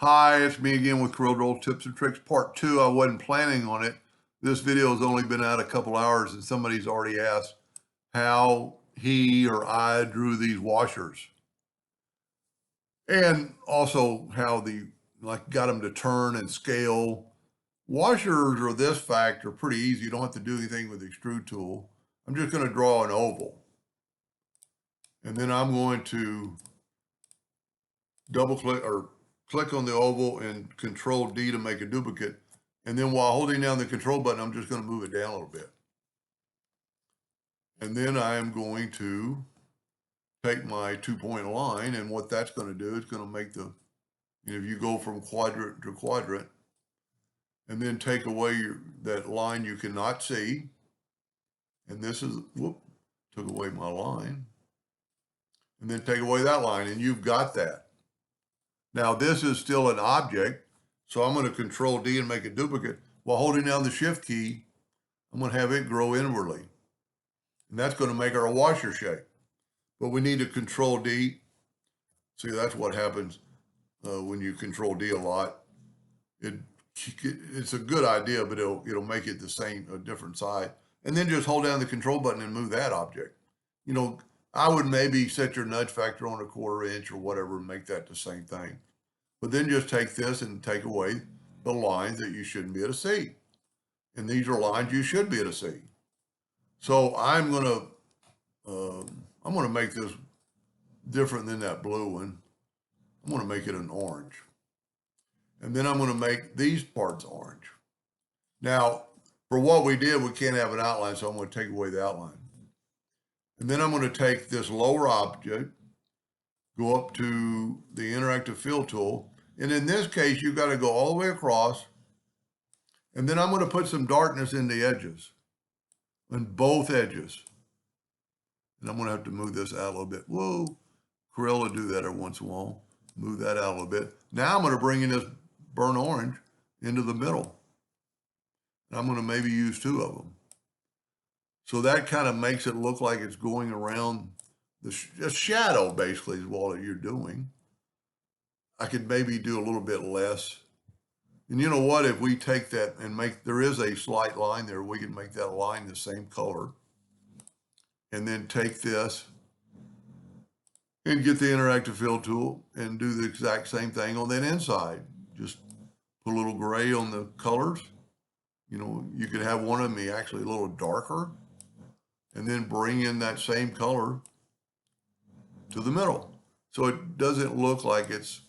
Hi, it's me again with CorelDraw Tips and Tricks Part 2. I wasn't planning on it. This video has only been out a couple hours and somebody's already asked how he or I drew these washers. And also how got them to turn and scale. Washers or this fact are pretty easy. You don't have to do anything with the extrude tool. I'm just going to draw an oval. And then I'm going to double click or click on the oval and Control D to make a duplicate. And then while holding down the control button, I'm just going to move it down a little bit. And then I am going to take my 2-point line, and what that's going to do is going to make if you go from quadrant to quadrant, and then take away that line you cannot see. And this is, took away my line. And then take away that line, and you've got that. Now this is still an object, so I'm going to Control D and make a duplicate. While holding down the Shift key, I'm going to have it grow inwardly. And that's going to make our washer shape. But we need to Control D. See, that's what happens when you Control D a lot. It's a good idea, but it'll make it a different side. And then just hold down the control button and move that object. I would maybe set your nudge factor on 1/4 inch or whatever and make that the same thing. But then just take this and take away the lines that you shouldn't be able to see. And these are lines you should be able to see. So I'm gonna make this different than that blue one. I'm gonna make it an orange. And then I'm gonna make these parts orange. Now, for what we did, we can't have an outline, so I'm gonna take away the outline. And then I'm going to take this lower object, go up to the interactive fill tool. And in this case, you've got to go all the way across. And then I'm going to put some darkness in the edges, on both edges. And I'm going to have to move this out a little bit. Whoa, Corel will do that every once in a while. Move that out a little bit. Now I'm going to bring in this burnt orange into the middle. And I'm going to maybe use 2 of them. So that kind of makes it look like it's going around the shadow, basically, is what you're doing. I could maybe do a little bit less. And you know what? If we take that and there is a slight line there, we can make that line the same color. And then take this and get the interactive fill tool and do the exact same thing on that inside. Just put a little gray on the colors. You could have one of them be actually a little darker. And then bring in that same color to the middle. So it doesn't look like it's,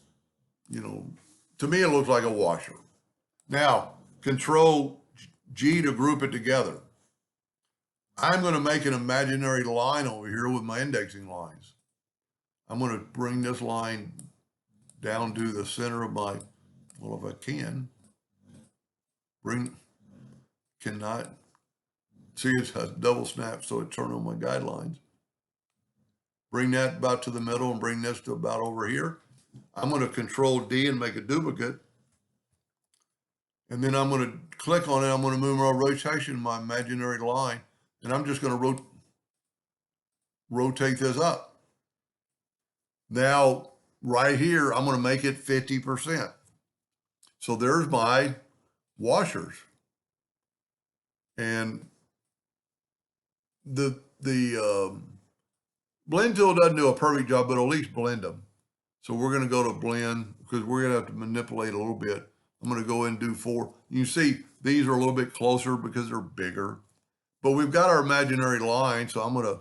to me it looks like a washer. Now, Control G to group it together. I'm going to make an imaginary line over here with my indexing lines. I'm going to bring this line down to the center of my, if I can, cannot. See, it's a double snap, so it turned on my guidelines. Bring that about to the middle and bring this to about over here. I'm going to Control D and make a duplicate. And then I'm going to click on it. I'm going to move my rotation, my imaginary line, and I'm just going to rotate this up. Now, right here, I'm going to make it 50%. So there's my washers. And the blend tool doesn't do a perfect job, but at least blend them. So we're going to go to blend because we're going to have to manipulate a little bit. I'm going to go and do 4. You see these are a little bit closer because they're bigger, but we've got our imaginary line. So I'm going to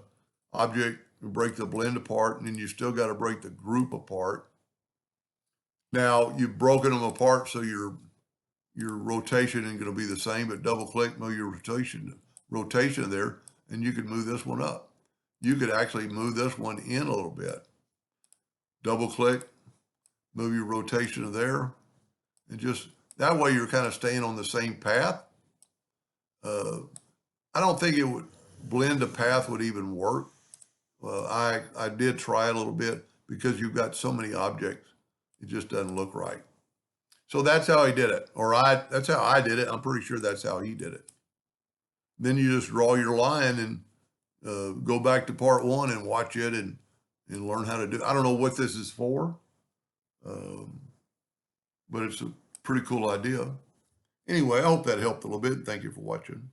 object and break the blend apart, and then you still got to break the group apart. Now you've broken them apart, so your rotation ain't going to be the same, but double click, move your rotation there. And you could move this one up. You could actually move this one in a little bit. Double click, move your rotation there. And just that way you're kind of staying on the same path. I don't think it would blend a path would even work. I did try a little bit because you've got so many objects. It just doesn't look right. So that's how he did it. That's how I did it. I'm pretty sure that's how he did it. Then you just draw your line and go back to part 1 and watch it and learn how to do it. I don't know what this is for, but but it's a pretty cool idea. Anyway, I hope that helped a little bit. Thank you for watching.